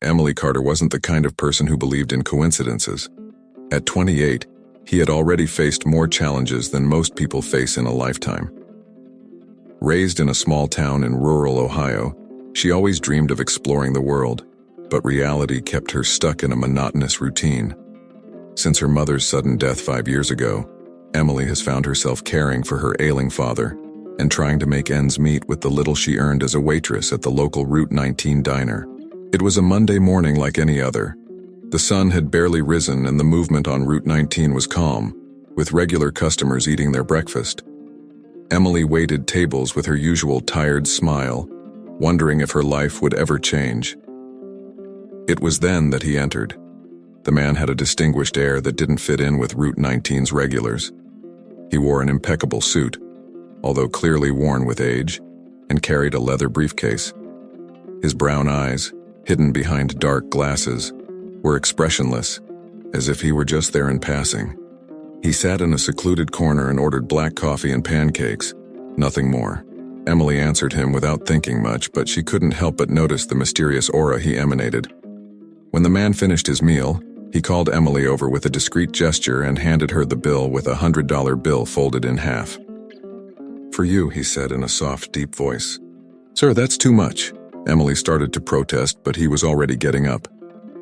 Emily Carter wasn't the kind of person who believed in coincidences. At 28, he had already faced more challenges than most people face in a lifetime. Raised in a small town in rural Ohio, she always dreamed of exploring the world, but reality kept her stuck in a monotonous routine. Since her mother's sudden death 5 years ago, Emily has found herself caring for her ailing father and trying to make ends meet with the little she earned as a waitress at the local Route 19 diner. It was a Monday morning like any other. The sun had barely risen and the movement on Route 19 was calm, with regular customers eating their breakfast. Emily waited tables with her usual tired smile, wondering if her life would ever change. It was then that he entered. The man had a distinguished air that didn't fit in with Route 19's regulars. He wore an impeccable suit, although clearly worn with age, and carried a leather briefcase. His brown eyes, hidden behind dark glasses, were expressionless, as if he were just there in passing. He sat in a secluded corner and ordered black coffee and pancakes, nothing more. Emily answered him without thinking much, but she couldn't help but notice the mysterious aura he emanated. When the man finished his meal, he called Emily over with a discreet gesture and handed her the bill with a $100 bill folded in half. "For you," he said in a soft, deep voice. "Sir, that's too much." Emily started to protest, but he was already getting up.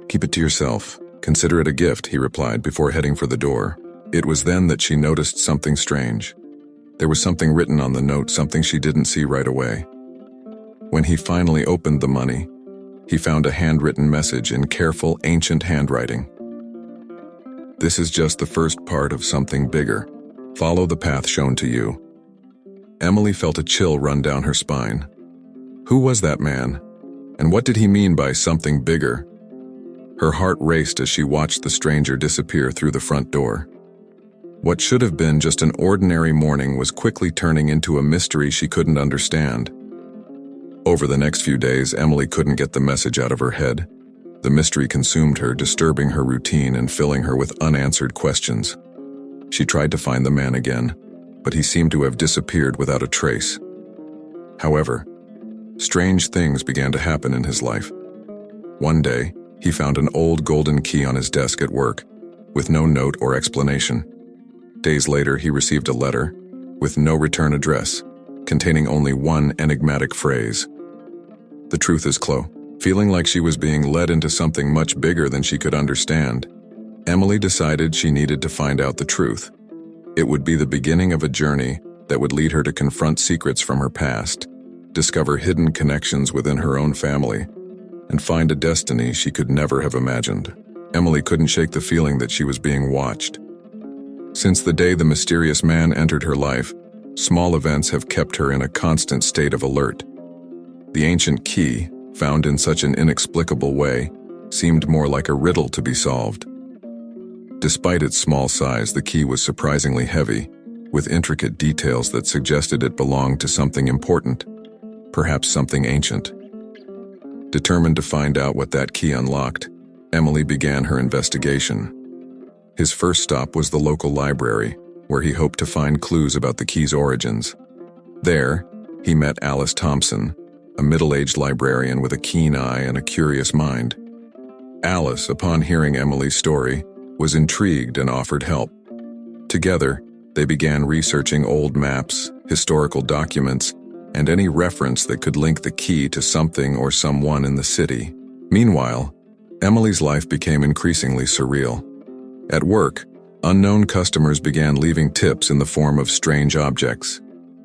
"Keep it to yourself. Consider it a gift," he replied before heading for the door. It was then that she noticed something strange. There was something written on the note, something she didn't see right away. When he finally opened the money, he found a handwritten message in careful, ancient handwriting. "This is just the first part of something bigger. Follow the path shown to you." Emily felt a chill run down her spine. Who was that man? And what did he mean by something bigger? Her heart raced as she watched the stranger disappear through the front door. What should have been just an ordinary morning was quickly turning into a mystery she couldn't understand. Over the next few days, Emily couldn't get the message out of her head. The mystery consumed her, disturbing her routine and filling her with unanswered questions. She tried to find the man again, but he seemed to have disappeared without a trace. However, strange things began to happen in his life. One day, he found an old golden key on his desk at work, with no note or explanation. Days later, he received a letter, with no return address, containing only one enigmatic phrase. The truth is Chloe. Feeling like she was being led into something much bigger than she could understand, Emily decided she needed to find out the truth. It would be the beginning of a journey that would lead her to confront secrets from her past, discover hidden connections within her own family, and find a destiny she could never have imagined. Emily couldn't shake the feeling that she was being watched. Since the day the mysterious man entered her life, small events have kept her in a constant state of alert. The ancient key, found in such an inexplicable way, seemed more like a riddle to be solved. Despite its small size, the key was surprisingly heavy, with intricate details that suggested it belonged to something important, perhaps something ancient. Determined to find out what that key unlocked, Emily began her investigation. His first stop was the local library, where he hoped to find clues about the key's origins. There, he met Alice Thompson, a middle-aged librarian with a keen eye and a curious mind. Alice, upon hearing Emily's story, was intrigued and offered help. Together, they began researching old maps, historical documents, and any reference that could link the key to something or someone in the city. Meanwhile, Emily's life became increasingly surreal. At work, unknown customers began leaving tips in the form of strange objects: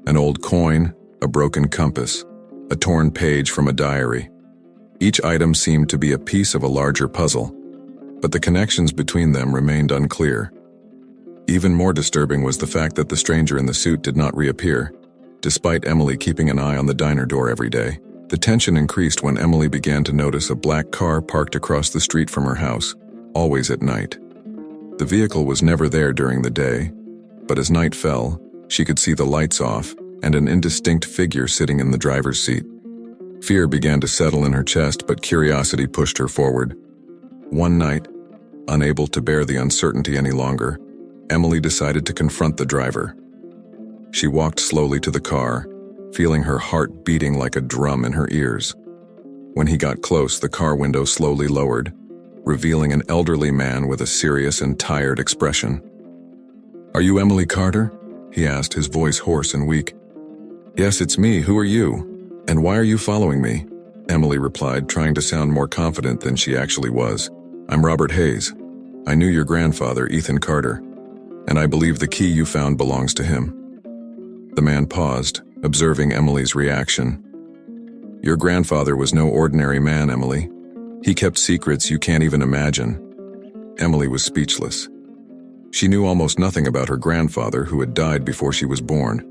an old coin, a broken compass, a torn page from a diary. Each item seemed to be a piece of a larger puzzle, but the connections between them remained unclear. Even more disturbing was the fact that the stranger in the suit did not reappear, despite Emily keeping an eye on the diner door every day. The tension increased when Emily began to notice a black car parked across the street from her house, always at night. The vehicle was never there during the day, but as night fell, she could see the lights off and an indistinct figure sitting in the driver's seat. Fear began to settle in her chest, but curiosity pushed her forward. One night, unable to bear the uncertainty any longer, Emily decided to confront the driver. She walked slowly to the car, feeling her heart beating like a drum in her ears. When he got close, the car window slowly lowered, revealing an elderly man with a serious and tired expression. "Are you Emily Carter?" he asked, his voice hoarse and weak. "Yes, it's me. Who are you? And why are you following me?" Emily replied, trying to sound more confident than she actually was. "I'm Robert Hayes. I knew your grandfather, Ethan Carter, and I believe the key you found belongs to him." The man paused, observing Emily's reaction. "Your grandfather was no ordinary man, Emily. He kept secrets you can't even imagine." Emily was speechless. She knew almost nothing about her grandfather, who had died before she was born.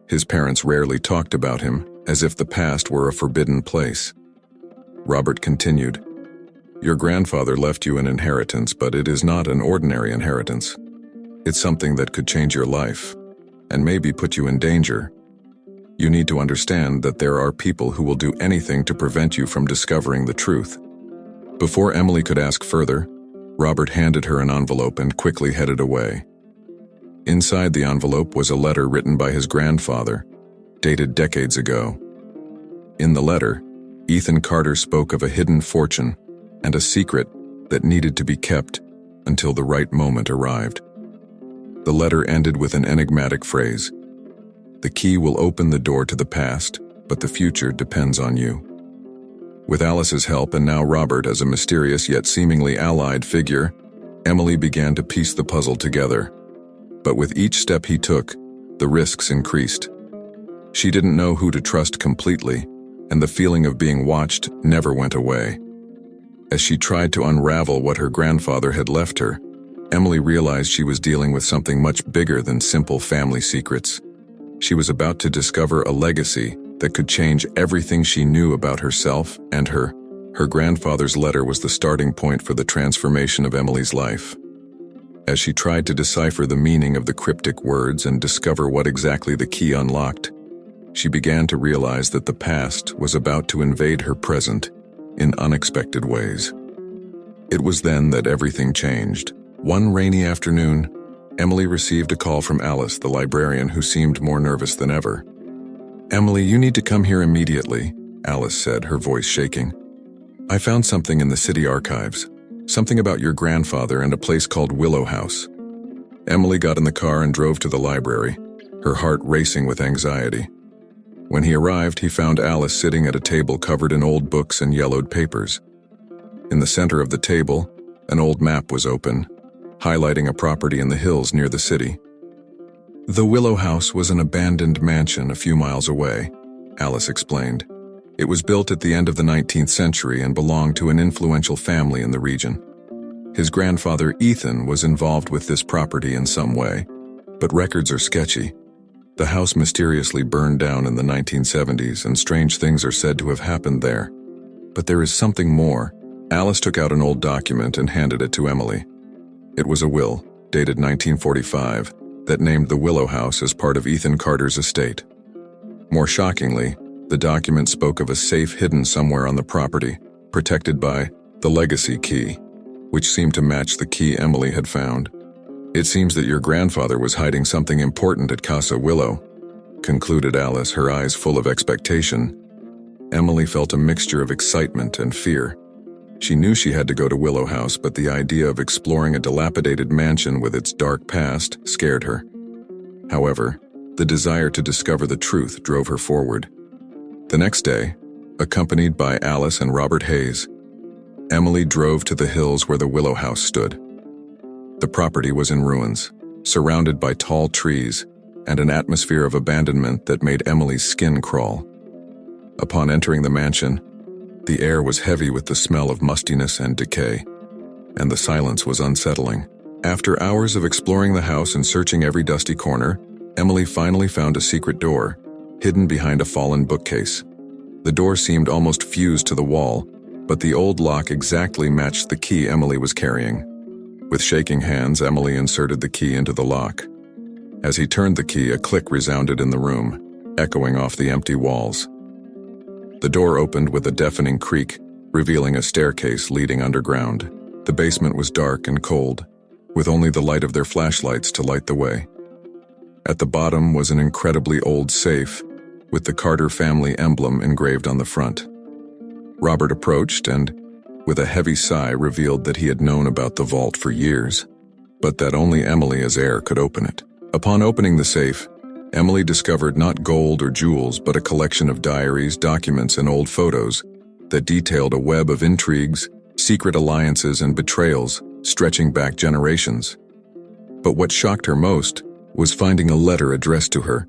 His parents rarely talked about him, as if the past were a forbidden place. Robert continued, "Your grandfather left you an inheritance, but it is not an ordinary inheritance. It's something that could change your life, and maybe put you in danger. You need to understand that there are people who will do anything to prevent you from discovering the truth." Before Emily could ask further, Robert handed her an envelope and quickly headed away. Inside the envelope was a letter written by his grandfather, dated decades ago. In the letter, Ethan Carter spoke of a hidden fortune and a secret that needed to be kept until the right moment arrived. The letter ended with an enigmatic phrase: "The key will open the door to the past, but the future depends on you." With Alice's help and now Robert as a mysterious yet seemingly allied figure, Emily began to piece the puzzle together. But with each step he took, the risks increased. She didn't know who to trust completely, and the feeling of being watched never went away. As she tried to unravel what her grandfather had left her, Emily realized she was dealing with something much bigger than simple family secrets. She was about to discover a legacy that could change everything she knew about herself and her. Her grandfather's letter was the starting point for the transformation of Emily's life. As she tried to decipher the meaning of the cryptic words and discover what exactly the key unlocked, she began to realize that the past was about to invade her present in unexpected ways. It was then that everything changed. One rainy afternoon, Emily received a call from Alice, the librarian, who seemed more nervous than ever. "Emily, you need to come here immediately," Alice said, her voice shaking. "I found something in the city archives, something about your grandfather and a place called Willow House." Emily got in the car and drove to the library, her heart racing with anxiety. When he arrived, he found Alice sitting at a table covered in old books and yellowed papers. In the center of the table, an old map was open, highlighting a property in the hills near the city. The Willow House was an abandoned mansion a few miles away, Alice explained. It was built at the end of the 19th century and belonged to an influential family in the region. His grandfather, Ethan, was involved with this property in some way, but records are sketchy. The house mysteriously burned down in the 1970s, and strange things are said to have happened there. But there is something more. Alice took out an old document and handed it to Emily. It was a will, dated 1945, that named the Willow House as part of Ethan Carter's estate. More shockingly, the document spoke of a safe hidden somewhere on the property, protected by the legacy key, which seemed to match the key Emily had found. "It seems that your grandfather was hiding something important at Casa Willow," concluded Alice, her eyes full of expectation. Emily felt a mixture of excitement and fear. She knew she had to go to Willow House, but the idea of exploring a dilapidated mansion with its dark past scared her. However, the desire to discover the truth drove her forward. The next day, accompanied by Alice and Robert Hayes, Emily drove to the hills where the Willow House stood. The property was in ruins, surrounded by tall trees and an atmosphere of abandonment that made Emily's skin crawl. Upon entering the mansion, the air was heavy with the smell of mustiness and decay, and the silence was unsettling. After hours of exploring the house and searching every dusty corner, Emily finally found a secret door, hidden behind a fallen bookcase. The door seemed almost fused to the wall, but the old lock exactly matched the key Emily was carrying. With shaking hands, Emily inserted the key into the lock. As he turned the key, a click resounded in the room, echoing off the empty walls. The door opened with a deafening creak, revealing a staircase leading underground. The basement was dark and cold, with only the light of their flashlights to light the way. At the bottom was an incredibly old safe, with the Carter family emblem engraved on the front. Robert approached and, with a heavy sigh, revealed that he had known about the vault for years, but that only Emily as heir could open it. Upon opening the safe, Emily discovered not gold or jewels, but a collection of diaries, documents, and old photos that detailed a web of intrigues, secret alliances, and betrayals stretching back generations. But what shocked her most was finding a letter addressed to her,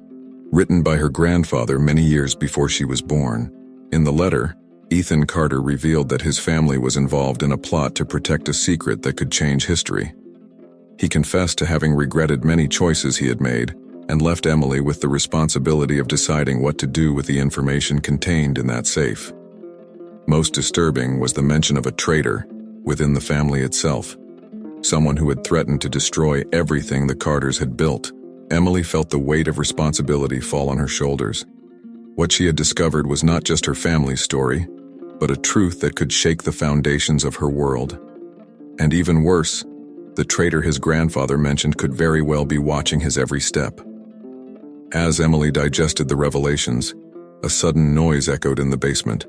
written by her grandfather many years before she was born. In the letter, Ethan Carter revealed that his family was involved in a plot to protect a secret that could change history. He confessed to having regretted many choices he had made and left Emily with the responsibility of deciding what to do with the information contained in that safe. Most disturbing was the mention of a traitor within the family itself, someone who had threatened to destroy everything the Carters had built. Emily felt the weight of responsibility fall on her shoulders. What she had discovered was not just her family's story, but a truth that could shake the foundations of her world. And even worse, the traitor his grandfather mentioned could very well be watching his every step. As Emily digested the revelations, a sudden noise echoed in the basement.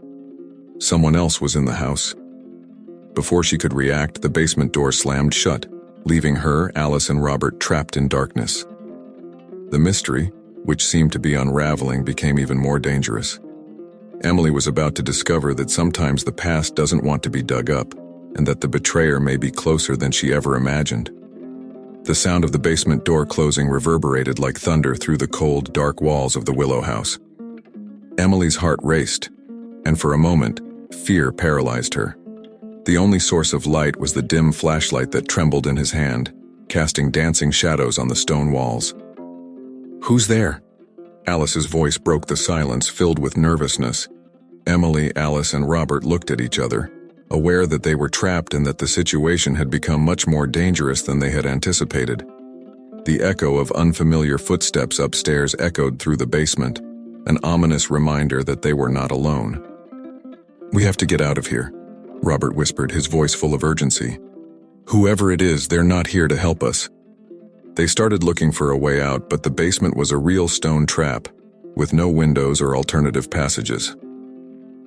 Someone else was in the house. Before she could react, the basement door slammed shut, leaving her, Alice, and Robert trapped in darkness. The mystery, which seemed to be unraveling, became even more dangerous. Emily was about to discover that sometimes the past doesn't want to be dug up, and that the betrayer may be closer than she ever imagined. The sound of the basement door closing reverberated like thunder through the cold, dark walls of the Willow house. Emily's heart raced, and for a moment, fear paralyzed her. The only source of light was the dim flashlight that trembled in his hand, casting dancing shadows on the stone walls. "Who's there?" Alice's voice broke the silence, filled with nervousness. Emily, Alice, and Robert looked at each other, aware that they were trapped and that the situation had become much more dangerous than they had anticipated. The echo of unfamiliar footsteps upstairs echoed through the basement, an ominous reminder that they were not alone. "We have to get out of here," Robert whispered, his voice full of urgency. "Whoever it is, they're not here to help us." They started looking for a way out, but the basement was a real stone trap, with no windows or alternative passages.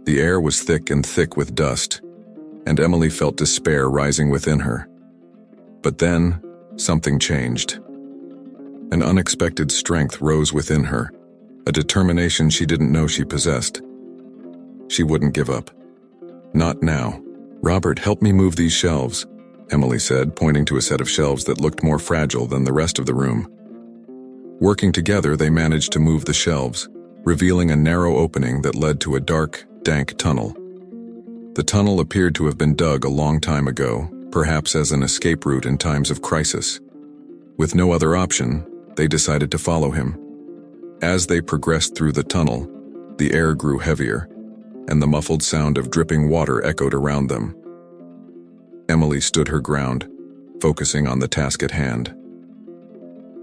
The air was thick and thick with dust, and Emily felt despair rising within her. But then, something changed. An unexpected strength rose within her, a determination she didn't know she possessed. She wouldn't give up. Not now. "Robert, help me move these shelves," Emily said, pointing to a set of shelves that looked more fragile than the rest of the room. Working together, they managed to move the shelves, revealing a narrow opening that led to a dark, dank tunnel. The tunnel appeared to have been dug a long time ago, perhaps as an escape route in times of crisis. With no other option, they decided to follow him. As they progressed through the tunnel, the air grew heavier, and the muffled sound of dripping water echoed around them. Emily stood her ground, focusing on the task at hand.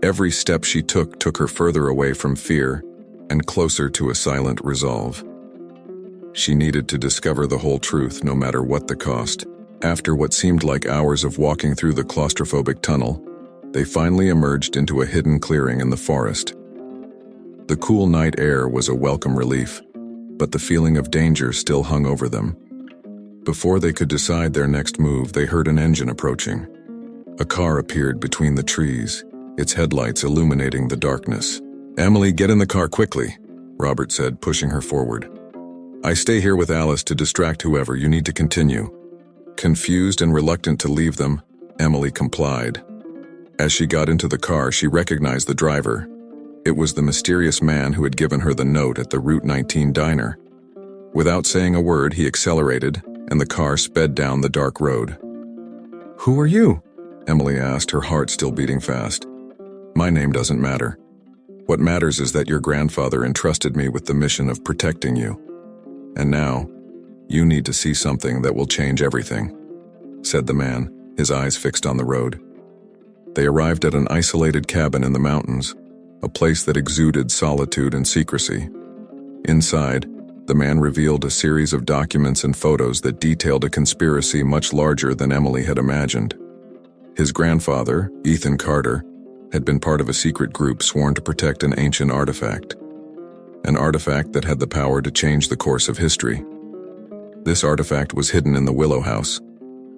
Every step she took her further away from fear and closer to a silent resolve. She needed to discover the whole truth, no matter what the cost. After what seemed like hours of walking through the claustrophobic tunnel, they finally emerged into a hidden clearing in the forest. The cool night air was a welcome relief, but the feeling of danger still hung over them. Before they could decide their next move, they heard an engine approaching. A car appeared between the trees, its headlights illuminating the darkness. "Emily, get in the car quickly," Robert said, pushing her forward. "I stay here with Alice to distract whoever. You need to continue." Confused and reluctant to leave them, Emily complied. As she got into the car, she recognized the driver. It was the mysterious man who had given her the note at the Route 19 diner. Without saying a word, he accelerated, and the car sped down the dark road. "Who are you?" Emily asked, her heart still beating fast. "My name doesn't matter. What matters is that your grandfather entrusted me with the mission of protecting you. And now, you need to see something that will change everything," said the man, his eyes fixed on the road. They arrived at an isolated cabin in the mountains, a place that exuded solitude and secrecy. Inside, the man revealed a series of documents and photos that detailed a conspiracy much larger than Emily had imagined. His grandfather, Ethan Carter, had been part of a secret group sworn to protect an ancient artifact. An artifact that had the power to change the course of history. This artifact was hidden in the Willow house,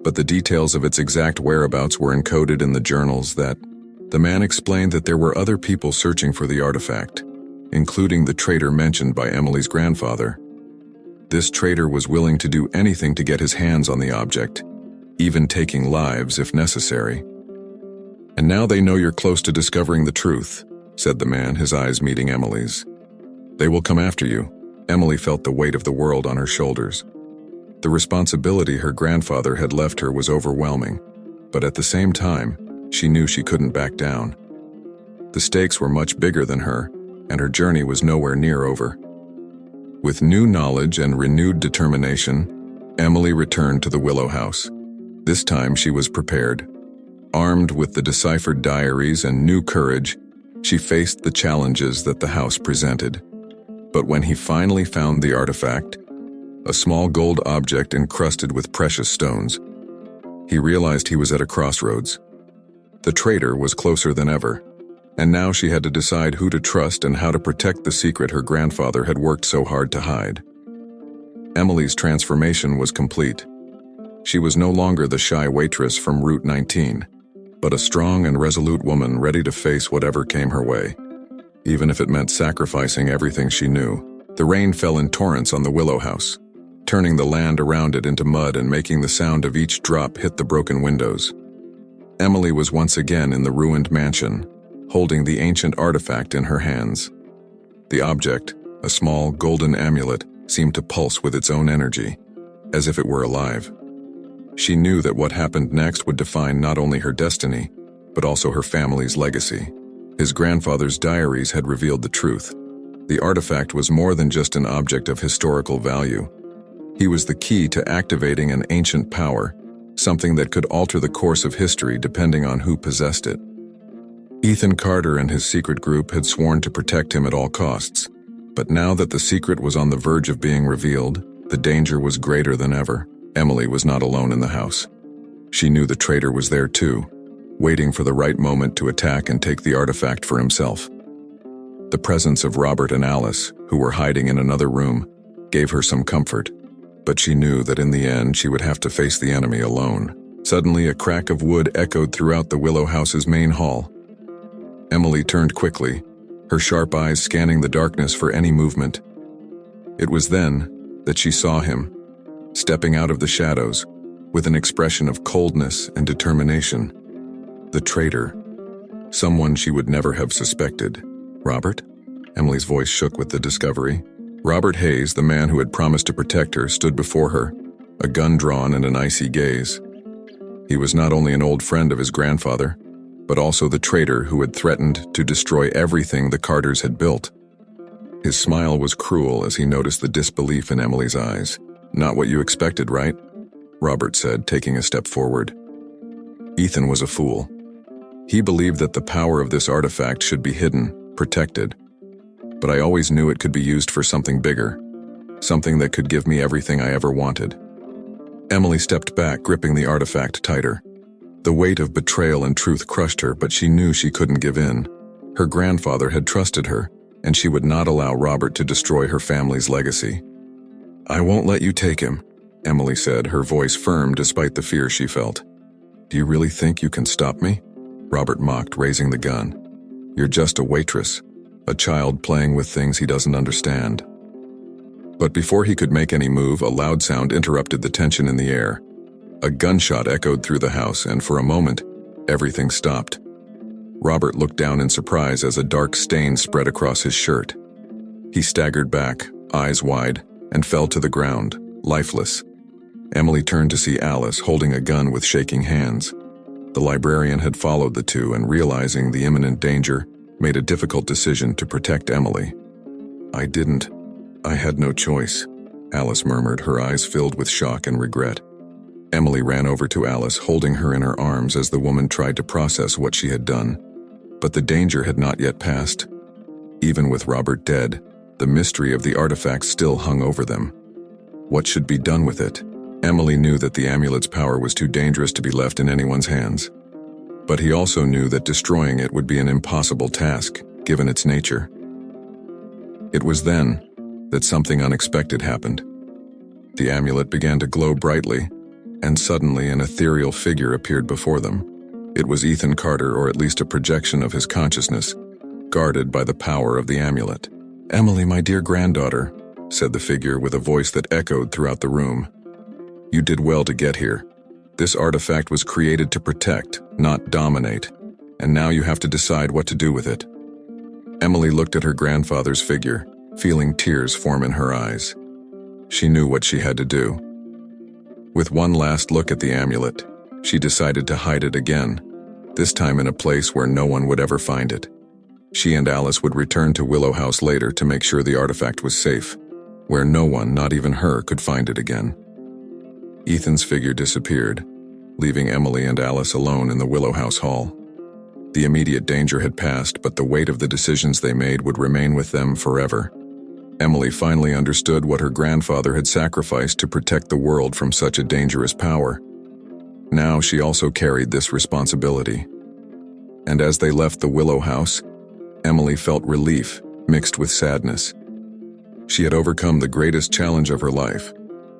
but the details of its exact whereabouts were encoded in the journals that the man explained that there were other people searching for the artifact, including the traitor mentioned by Emily's grandfather. This traitor was willing to do anything to get his hands on the object, even taking lives if necessary. "And now they know you're close to discovering the truth," said the man, his eyes meeting Emily's. "They will come after you." Emily felt the weight of the world on her shoulders. The responsibility her grandfather had left her was overwhelming, but at the same time, she knew she couldn't back down. The stakes were much bigger than her, and her journey was nowhere near over. With new knowledge and renewed determination, Emily returned to the Willow house. This time she was prepared. Armed with the deciphered diaries and new courage, she faced the challenges that the house presented. But when he finally found the artifact, a small gold object encrusted with precious stones, he realized he was at a crossroads. The traitor was closer than ever, and now she had to decide who to trust and how to protect the secret her grandfather had worked so hard to hide. Emily's transformation was complete. She was no longer the shy waitress from Route 19, but a strong and resolute woman ready to face whatever came her way, even if it meant sacrificing everything she knew. The rain fell in torrents on the Willow house, turning the land around it into mud and making the sound of each drop hit the broken windows. Emily was once again in the ruined mansion, holding the ancient artifact in her hands. The object, a small golden amulet, seemed to pulse with its own energy, as if it were alive. She knew that what happened next would define not only her destiny, but also her family's legacy. His grandfather's diaries had revealed the truth. The artifact was more than just an object of historical value. He was the key to activating an ancient power, something that could alter the course of history depending on who possessed it. Ethan Carter and his secret group had sworn to protect him at all costs, but now that the secret was on the verge of being revealed, the danger was greater than ever. Emily was not alone in the house. She knew the traitor was there too, waiting for the right moment to attack and take the artifact for himself. The presence of Robert and Alice, who were hiding in another room, gave her some comfort, but she knew that in the end she would have to face the enemy alone. Suddenly, a crack of wood echoed throughout the Willow house's main hall. Emily turned quickly, her sharp eyes scanning the darkness for any movement. It was then that she saw him, stepping out of the shadows, with an expression of coldness and determination. The traitor. Someone she would never have suspected. Robert? Emily's voice shook with the discovery. Robert Hayes, the man who had promised to protect her, stood before her, a gun drawn and an icy gaze. He was not only an old friend of his grandfather, but also the traitor who had threatened to destroy everything the Carters had built. His smile was cruel as he noticed the disbelief in Emily's eyes. "Not what you expected, right?" Robert said, taking a step forward. Ethan was a fool. He believed that the power of this artifact should be hidden, protected. But I always knew it could be used for something bigger, something that could give me everything I ever wanted. Emily stepped back, gripping the artifact tighter. The weight of betrayal and truth crushed her, but she knew she couldn't give in. Her grandfather had trusted her, and she would not allow Robert to destroy her family's legacy. "I won't let you take him," Emily said, her voice firm despite the fear she felt. "Do you really think you can stop me?" Robert mocked, raising the gun. "You're just a waitress, a child playing with things he doesn't understand." But before he could make any move, a loud sound interrupted the tension in the air. A gunshot echoed through the house, and for a moment, everything stopped. Robert looked down in surprise as a dark stain spread across his shirt. He staggered back, eyes wide, and fell to the ground, lifeless. Emily turned to see Alice holding a gun with shaking hands. The librarian had followed the two and, realizing the imminent danger, made a difficult decision to protect Emily. I had no choice," Alice murmured, her eyes filled with shock and regret. Emily ran over to Alice, holding her in her arms as the woman tried to process what she had done. But the danger had not yet passed. Even with Robert dead, the mystery of the artifact still hung over them. What should be done with it? Emily knew that the amulet's power was too dangerous to be left in anyone's hands. But he also knew that destroying it would be an impossible task, given its nature. It was then that something unexpected happened. The amulet began to glow brightly, and suddenly an ethereal figure appeared before them. It was Ethan Carter, or at least a projection of his consciousness, guarded by the power of the amulet. "Emily, my dear granddaughter," said the figure with a voice that echoed throughout the room. "You did well to get here. This artifact was created to protect, not dominate, and now you have to decide what to do with it." Emily looked at her grandfather's figure, feeling tears form in her eyes. She knew what she had to do. With one last look at the amulet, she decided to hide it again, this time in a place where no one would ever find it. She and Alice would return to Willow House later to make sure the artifact was safe, where no one, not even her, could find it again. Ethan's figure disappeared, leaving Emily and Alice alone in the Willow House hall. The immediate danger had passed, but the weight of the decisions they made would remain with them forever. Emily finally understood what her grandfather had sacrificed to protect the world from such a dangerous power. Now she also carried this responsibility. And as they left the Willow House, Emily felt relief mixed with sadness. She had overcome the greatest challenge of her life,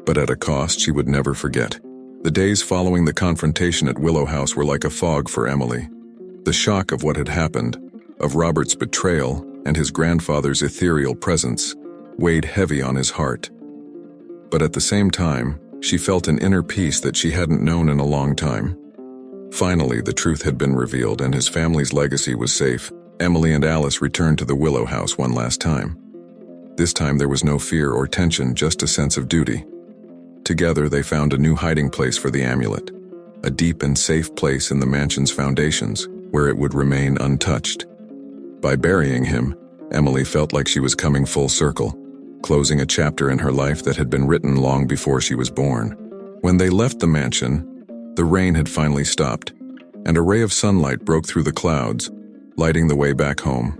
but at a cost she would never forget. The days following the confrontation at Willow House were like a fog for Emily. The shock of what had happened, of Robert's betrayal and his grandfather's ethereal presence, weighed heavy on his heart. But at the same time, she felt an inner peace that she hadn't known in a long time. Finally, the truth had been revealed and his family's legacy was safe. Emily and Alice returned to the Willow House one last time. This time there was no fear or tension, just a sense of duty. Together they found a new hiding place for the amulet, a deep and safe place in the mansion's foundations, where it would remain untouched. By burying him, Emily felt like she was coming full circle, closing a chapter in her life that had been written long before she was born. When they left the mansion, the rain had finally stopped, and a ray of sunlight broke through the clouds, lighting the way back home.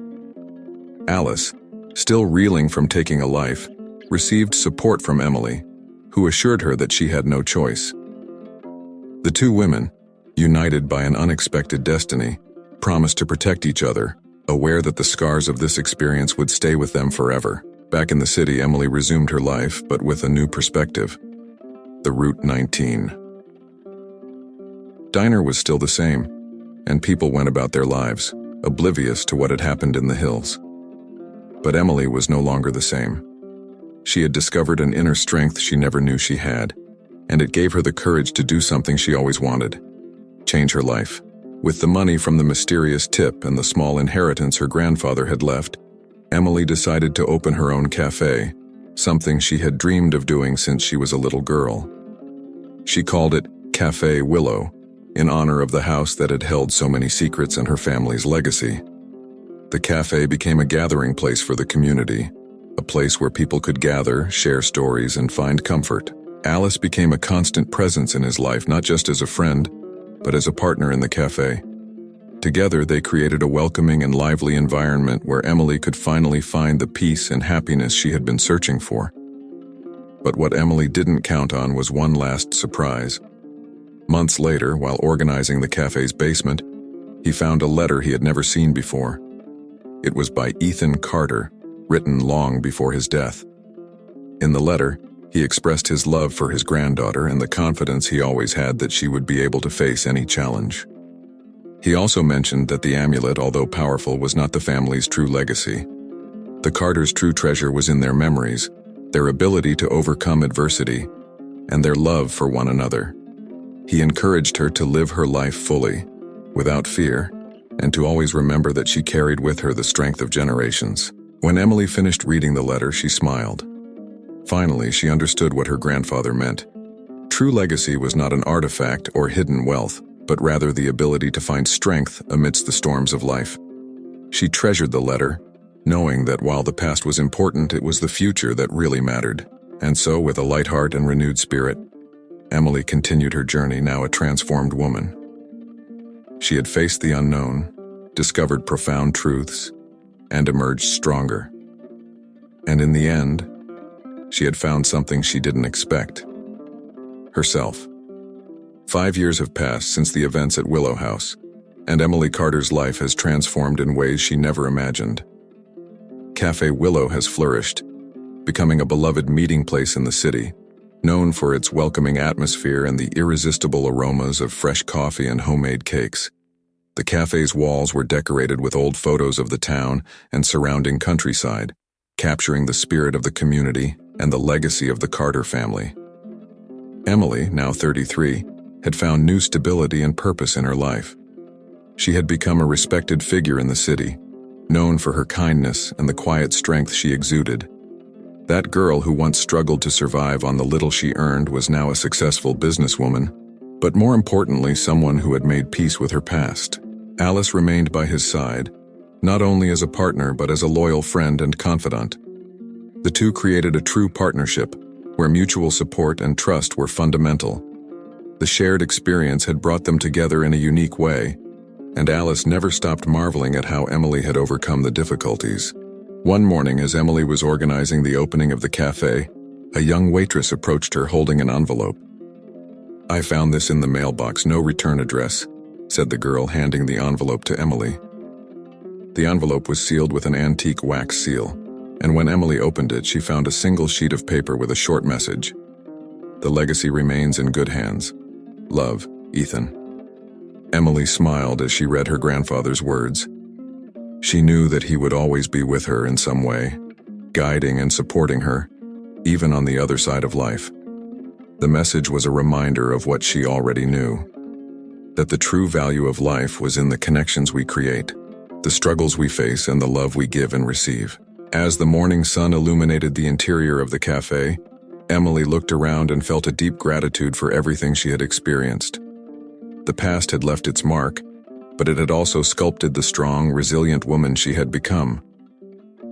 Alice, still reeling from taking a life, received support from Emily, who assured her that she had no choice. The two women, united by an unexpected destiny, promised to protect each other, aware that the scars of this experience would stay with them forever. Back in the city, Emily resumed her life, but with a new perspective. The Route 19 diner was still the same, and people went about their lives, oblivious to what had happened in the hills. But Emily was no longer the same. She had discovered an inner strength she never knew she had, and it gave her the courage to do something she always wanted: change her life. With the money from the mysterious tip and the small inheritance her grandfather had left, Emily decided to open her own cafe, something she had dreamed of doing since she was a little girl. She called it Cafe Willow, in honor of the house that had held so many secrets and her family's legacy. The cafe became a gathering place for the community, a place where people could gather, share stories, and find comfort. Alice became a constant presence in his life, not just as a friend, but as a partner in the cafe. Together, they created a welcoming and lively environment where Emily could finally find the peace and happiness she had been searching for. But what Emily didn't count on was one last surprise. Months later, while organizing the cafe's basement, he found a letter he had never seen before. It was by Ethan Carter, written long before his death. In the letter, he expressed his love for his granddaughter and the confidence he always had that she would be able to face any challenge. He also mentioned that the amulet, although powerful, was not the family's true legacy. The Carters' true treasure was in their memories, their ability to overcome adversity, and their love for one another. He encouraged her to live her life fully, without fear, and to always remember that she carried with her the strength of generations. When Emily finished reading the letter, she smiled. Finally, she understood what her grandfather meant. True legacy was not an artifact or hidden wealth, but rather the ability to find strength amidst the storms of life. She treasured the letter, knowing that while the past was important, it was the future that really mattered. And so, with a light heart and renewed spirit, Emily continued her journey, now a transformed woman. She had faced the unknown, discovered profound truths, and emerged stronger. And in the end, she had found something she didn't expect: herself. 5 years have passed since the events at Willow House, and Emily Carter's life has transformed in ways she never imagined. Cafe Willow has flourished, becoming a beloved meeting place in the city, Known for its welcoming atmosphere and the irresistible aromas of fresh coffee and homemade cakes, the cafe's walls were decorated with old photos of the town and surrounding countryside, capturing the spirit of the community and the legacy of the Carter family. Emily, now 33, had found new stability and purpose in her life. She had become a respected figure in the city, known for her kindness and the quiet strength she exuded. That girl who once struggled to survive on the little she earned was now a successful businesswoman, but more importantly, someone who had made peace with her past. Alice remained by his side, not only as a partner but as a loyal friend and confidant. The two created a true partnership, where mutual support and trust were fundamental. The shared experience had brought them together in a unique way, and Alice never stopped marveling at how Emily had overcome the difficulties. One morning, as Emily was organizing the opening of the cafe, a young waitress approached her holding an envelope. "I found this in the mailbox, no return address," said the girl, handing the envelope to Emily. The envelope was sealed with an antique wax seal, and when Emily opened it, she found a single sheet of paper with a short message. "The legacy remains in good hands. Love, Ethan." Emily smiled as she read her grandfather's words. She knew that he would always be with her in some way, guiding and supporting her, even on the other side of life. The message was a reminder of what she already knew, that the true value of life was in the connections we create, the struggles we face, and the love we give and receive. As the morning sun illuminated the interior of the cafe, Emily looked around and felt a deep gratitude for everything she had experienced. The past had left its mark, but it had also sculpted the strong, resilient woman she had become.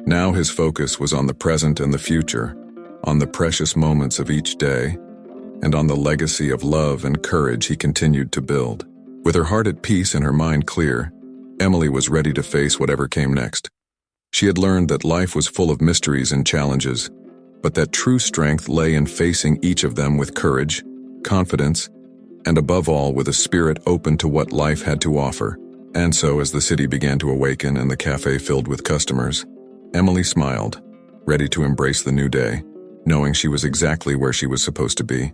Now his focus was on the present and the future, on the precious moments of each day, and on the legacy of love and courage he continued to build. With her heart at peace and her mind clear, Emily was ready to face whatever came next. She had learned that life was full of mysteries and challenges, but that true strength lay in facing each of them with courage, confidence, and above all with a spirit open to what life had to offer. And so, as the city began to awaken and the cafe filled with customers, Emily smiled, ready to embrace the new day, knowing she was exactly where she was supposed to be.